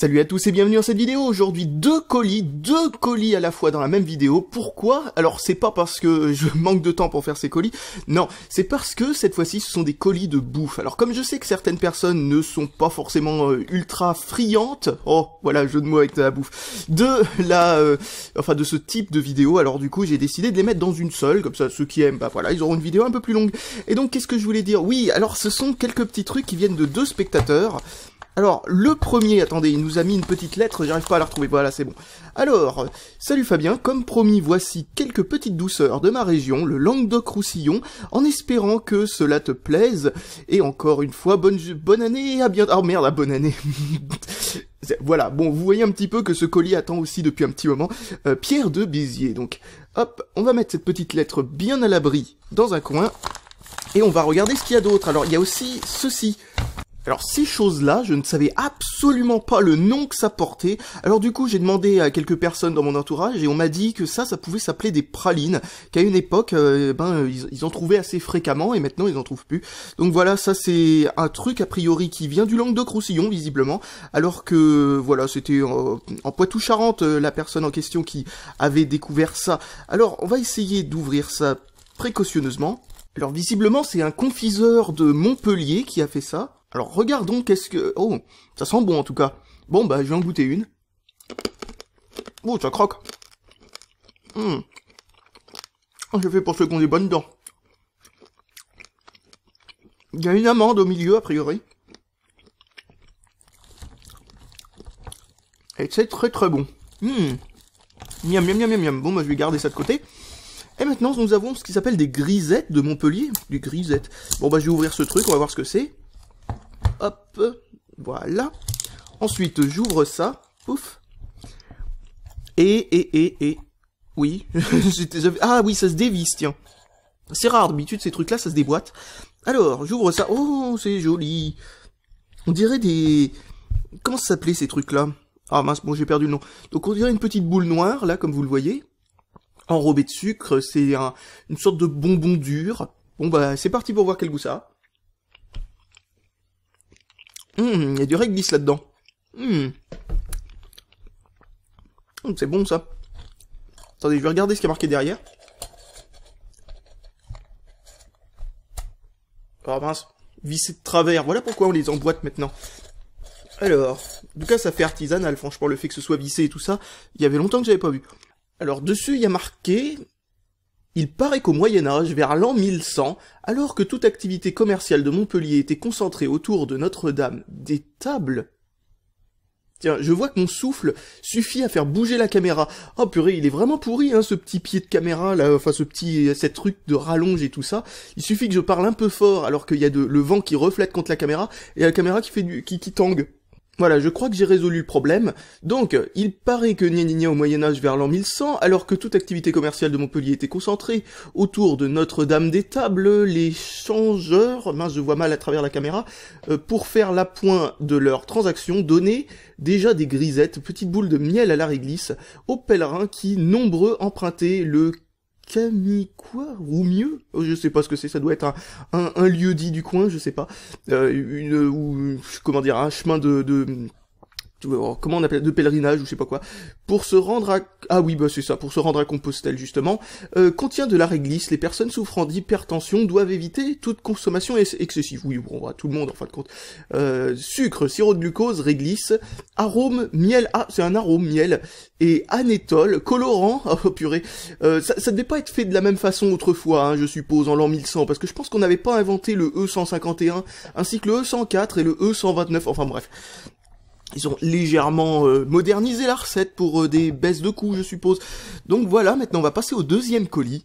Salut à tous et bienvenue dans cette vidéo. Aujourd'hui deux colis à la fois dans la même vidéo. Pourquoi? Alors c'est pas parce que je manque de temps pour faire ces colis, non, c'est parce que cette fois-ci ce sont des colis de bouffe. Alors comme je sais que certaines personnes ne sont pas forcément ultra friandes, oh voilà, jeu de mots avec de la bouffe, de ce type de vidéo, alors du coup j'ai décidé de les mettre dans une seule, comme ça ceux qui aiment, bah voilà, ils auront une vidéo un peu plus longue. Et donc qu'est-ce que je voulais dire? Oui, alors ce sont quelques petits trucs qui viennent de deux spectateurs. Alors, le premier, attendez, il nous a mis une petite lettre, j'arrive pas à la retrouver, voilà, c'est bon. Alors, salut Fabien, comme promis, voici quelques petites douceurs de ma région, le Languedoc-Roussillon, en espérant que cela te plaise, et encore une fois, bonne année, à bientôt. Oh merde, à bonne année. Voilà, bon, vous voyez un petit peu que ce colis attend aussi depuis un petit moment, Pierre de Béziers, donc, hop, on va mettre cette petite lettre bien à l'abri dans un coin, et on va regarder ce qu'il y a d'autre. Alors, il y a aussi ceci. Alors ces choses-là, je ne savais absolument pas le nom que ça portait. Alors du coup, j'ai demandé à quelques personnes dans mon entourage et on m'a dit que ça pouvait s'appeler des pralines, qu'à une époque, ils en trouvaient assez fréquemment et maintenant ils en trouvent plus. Donc voilà, ça c'est un truc a priori qui vient du Languedoc-Roussillon visiblement, alors que voilà, c'était en Poitou-Charentes la personne en question qui avait découvert ça. Alors on va essayer d'ouvrir ça précautionneusement. Alors visiblement c'est un confiseur de Montpellier qui a fait ça. Alors regardons qu'est-ce que... Oh, ça sent bon en tout cas. Bon bah je vais en goûter une. Oh, ça croque. Oh, je fais pour ceux qui ont des bonnes dents. Il y a une amande au milieu a priori. Et c'est très très bon. Miam miam miam miam miam. Bon bah je vais garder ça de côté. Et maintenant nous avons ce qui s'appelle des grisettes de Montpellier. Des grisettes. Bon bah je vais ouvrir ce truc, on va voir ce que c'est. Hop, voilà. Ensuite, j'ouvre ça. Pouf. Oui. Ah oui, ça se dévisse, tiens. C'est rare, d'habitude, ces trucs-là, ça se déboîte. Alors, j'ouvre ça. Oh, c'est joli. On dirait des... Comment ça s'appelait, ces trucs-là? Ah mince, bon, j'ai perdu le nom. Donc, on dirait une petite boule noire, là, comme vous le voyez. Enrobée de sucre. C'est une sorte de bonbon dur. Bon, bah, c'est parti pour voir quel goût ça a. Il y a du réglisse là-dedans. C'est bon ça. Attendez, je vais regarder ce qui est marqué derrière. Oh mince, vissé de travers, voilà pourquoi on les emboîte maintenant. Alors, en tout cas ça fait artisanal, franchement, le fait que ce soit vissé et tout ça, il y avait longtemps que j'avais pas vu. Alors dessus il y a marqué... Il paraît qu'au Moyen-Âge, vers l'an 1100, alors que toute activité commerciale de Montpellier était concentrée autour de Notre-Dame des tables... Tiens, je vois que mon souffle suffit à faire bouger la caméra. Oh purée, il est vraiment pourri, hein, ce petit pied de caméra, là, enfin cette truc de rallonge et tout ça. Il suffit que je parle un peu fort, alors qu'il y a le vent qui reflète contre la caméra, et la caméra qui fait qui tangue. Voilà, je crois que j'ai résolu le problème. Donc, il paraît que au Moyen-Âge vers l'an 1100, alors que toute activité commerciale de Montpellier était concentrée autour de Notre-Dame des Tables, les changeurs, mince je vois mal à travers la caméra, pour faire l'appoint de leurs transactions, donnaient déjà des grisettes, petites boules de miel à la réglisse, aux pèlerins qui, nombreux, empruntaient le Camiquois, ou mieux, je sais pas ce que c'est, ça doit être un lieu dit du coin, je sais pas, comment dire, un chemin comment on appelle, de pèlerinage ou je sais pas quoi, pour se rendre à... Ah oui, bah c'est ça, pour se rendre à Compostelle justement, contient de la réglisse, les personnes souffrant d'hypertension doivent éviter toute consommation excessive. Oui, bon, bah, tout le monde en fin de compte. Sucre, sirop de glucose, réglisse, arôme, miel, ah, c'est un arôme, miel, et anétol, colorant, oh purée, ça devait pas être fait de la même façon autrefois, hein, je suppose, en l'an 1100, parce que je pense qu'on n'avait pas inventé le E151, ainsi que le E104 et le E129, enfin bref. Ils ont légèrement modernisé la recette pour des baisses de coûts, je suppose. Donc voilà, maintenant on va passer au deuxième colis.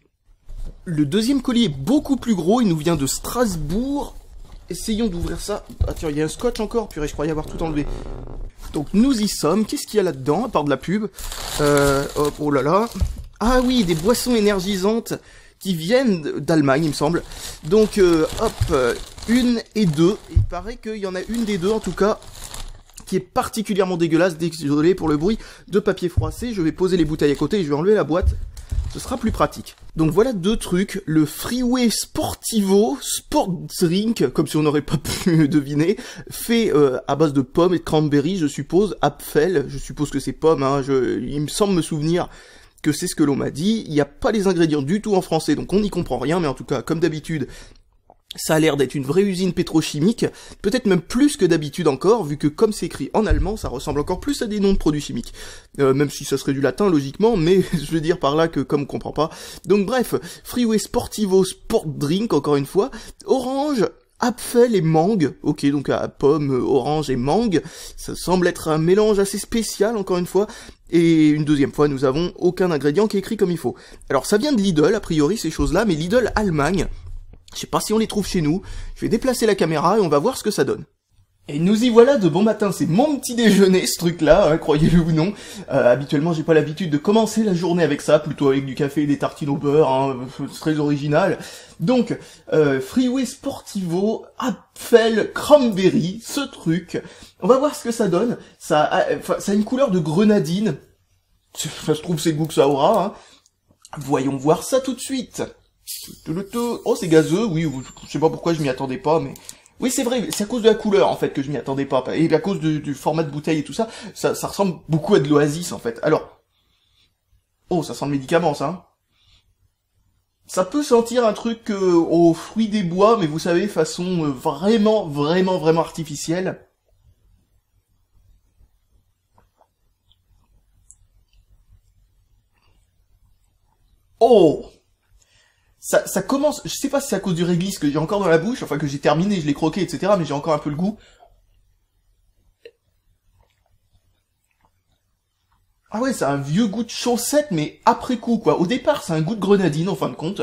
Le deuxième colis est beaucoup plus gros, il nous vient de Strasbourg. Essayons d'ouvrir ça. Ah tiens, il y a un scotch encore, purée, je croyais avoir tout enlevé. Donc nous y sommes, qu'est-ce qu'il y a là-dedans, à part de la pub? Hop, oh là là. Ah oui, des boissons énergisantes qui viennent d'Allemagne, il me semble. Donc, hop, une et deux. Il paraît qu'il y en a une des deux, en tout cas... qui est particulièrement dégueulasse, désolé pour le bruit, de papier froissé. Je vais poser les bouteilles à côté et je vais enlever la boîte, ce sera plus pratique. Donc voilà deux trucs, le Freeway Sportivo Sport Drink, comme si on n'aurait pas pu deviner, fait à base de pommes et de cranberry, je suppose, Apfel, je suppose que c'est pommes, hein, il me semble me souvenir que c'est ce que l'on m'a dit, il n'y a pas les ingrédients du tout en français, donc on n'y comprend rien, mais en tout cas, comme d'habitude, ça a l'air d'être une vraie usine pétrochimique, peut-être même plus que d'habitude encore, vu que comme c'est écrit en allemand, ça ressemble encore plus à des noms de produits chimiques. Même si ça serait du latin, logiquement, mais je veux dire par là que comme on comprend pas. Donc bref, Freeway Sportivo Sport Drink, encore une fois, orange, Apfel et mangue, ok, donc à pomme, orange et mangue, ça semble être un mélange assez spécial, encore une fois, et une deuxième fois, nous avons aucun ingrédient qui est écrit comme il faut. Alors ça vient de Lidl, a priori, ces choses-là, mais Lidl Allemagne, je sais pas si on les trouve chez nous, je vais déplacer la caméra et on va voir ce que ça donne. Et nous y voilà de bon matin, c'est mon petit déjeuner ce truc-là, hein, croyez-le ou non. Habituellement j'ai pas l'habitude de commencer la journée avec ça, plutôt avec du café et des tartines au beurre, hein, c'est très original. Donc, Freeway Sportivo, Apfel, Cranberry, ce truc, on va voir ce que ça donne. Ça a une couleur de grenadine, ça se trouve c'est le goût que ça aura, hein. Voyons voir ça tout de suite. Oh, c'est gazeux, oui, je sais pas pourquoi je m'y attendais pas, mais... Oui, c'est vrai, c'est à cause de la couleur, en fait, que je m'y attendais pas, et à cause du format de bouteille et tout ça, ça ressemble beaucoup à de l'Oasis, en fait. Alors... Oh, ça sent le médicament, ça, hein. Ça peut sentir un truc aux fruits des bois, mais vous savez, façon vraiment artificielle. Oh! Ça commence, je sais pas si c'est à cause du réglisse que j'ai encore dans la bouche, enfin que j'ai terminé, je l'ai croqué, etc., mais j'ai encore un peu le goût. Ah ouais, c'est un vieux goût de chaussette, mais après coup, quoi. Au départ, c'est un goût de grenadine, en fin de compte.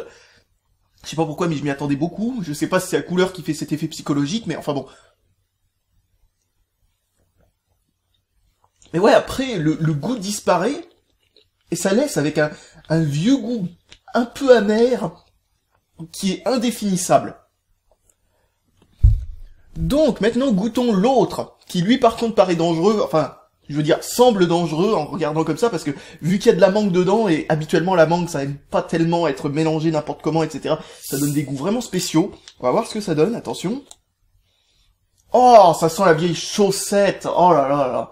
Je sais pas pourquoi, mais je m'y attendais beaucoup. Je sais pas si c'est la couleur qui fait cet effet psychologique, mais enfin bon. Mais ouais, après, le goût disparaît, et ça laisse avec un vieux goût un peu amer, qui est indéfinissable. Donc, maintenant, goûtons l'autre, qui lui, par contre, paraît dangereux, enfin, je veux dire, semble dangereux en regardant comme ça, parce que, vu qu'il y a de la mangue dedans, et habituellement, la mangue, ça aime pas tellement être mélangée n'importe comment, etc., ça donne des goûts vraiment spéciaux. On va voir ce que ça donne, attention. Oh, ça sent la vieille chaussette, oh là là là.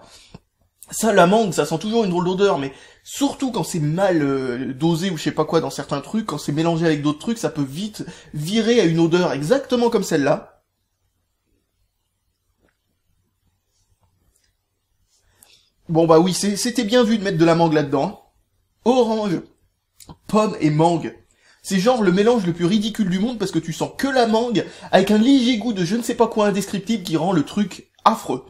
Ça, la mangue, ça sent toujours une drôle d'odeur, mais surtout quand c'est mal dosé ou je sais pas quoi dans certains trucs, quand c'est mélangé avec d'autres trucs, ça peut vite virer à une odeur exactement comme celle-là. Bon bah oui, c'était bien vu de mettre de la mangue là-dedans. Orange, pomme et mangue. C'est genre le mélange le plus ridicule du monde parce que tu sens que la mangue avec un léger goût de je ne sais pas quoi indescriptible qui rend le truc affreux.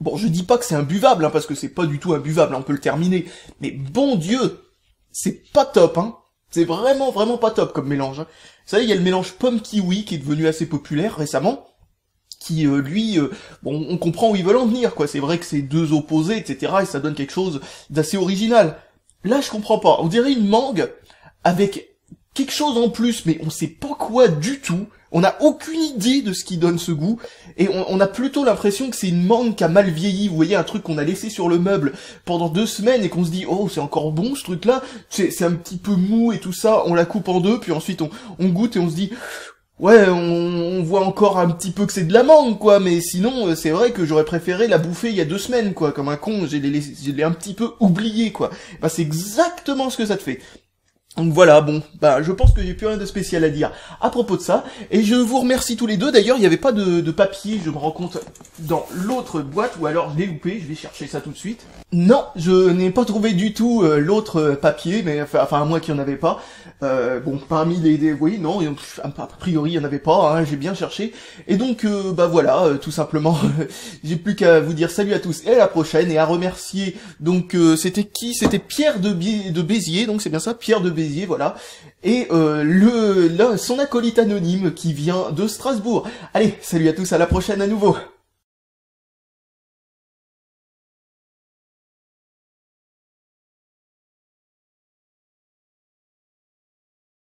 Bon, je dis pas que c'est imbuvable, hein, parce que c'est pas du tout imbuvable, hein, on peut le terminer. Mais bon Dieu, c'est pas top, hein. C'est vraiment pas top comme mélange. Hein. Vous savez, il y a le mélange pomme-kiwi qui est devenu assez populaire récemment, qui, lui, bon, on comprend où ils veulent en venir, quoi. C'est vrai que c'est deux opposés, etc., et ça donne quelque chose d'assez original. Là, je comprends pas. On dirait une mangue avec quelque chose en plus, mais on sait pas quoi du tout. On n'a aucune idée de ce qui donne ce goût, et on a plutôt l'impression que c'est une mangue qui a mal vieilli, vous voyez, un truc qu'on a laissé sur le meuble pendant 2 semaines, et qu'on se dit, oh, c'est encore bon ce truc-là, c'est un petit peu mou et tout ça, on la coupe en deux, puis ensuite on goûte et on se dit, ouais, on voit encore un petit peu que c'est de la mangue, quoi, mais sinon, c'est vrai que j'aurais préféré la bouffer il y a 2 semaines, quoi, comme un con, je l'ai un petit peu oublié, quoi. Bah, c'est exactement ce que ça te fait. Donc voilà, bon, bah je pense que j'ai plus rien de spécial à dire à propos de ça, et je vous remercie tous les deux. D'ailleurs, il n'y avait pas de papier, je me rends compte, dans l'autre boîte, ou alors je l'ai loupé, je vais chercher ça tout de suite. Non, je n'ai pas trouvé du tout l'autre papier, mais enfin à moins qu'il n'y en avait pas. Bon, parmi les oui, non, a priori il n'y en avait pas, hein, j'ai bien cherché. Et donc, bah voilà, tout simplement, j'ai plus qu'à vous dire salut à tous et à la prochaine, et à remercier, donc c'était qui? C'était Pierre de Béziers, donc c'est bien ça, Pierre de Béziers, voilà. Et son acolyte anonyme qui vient de Strasbourg. Allez, salut à tous, à la prochaine à nouveau.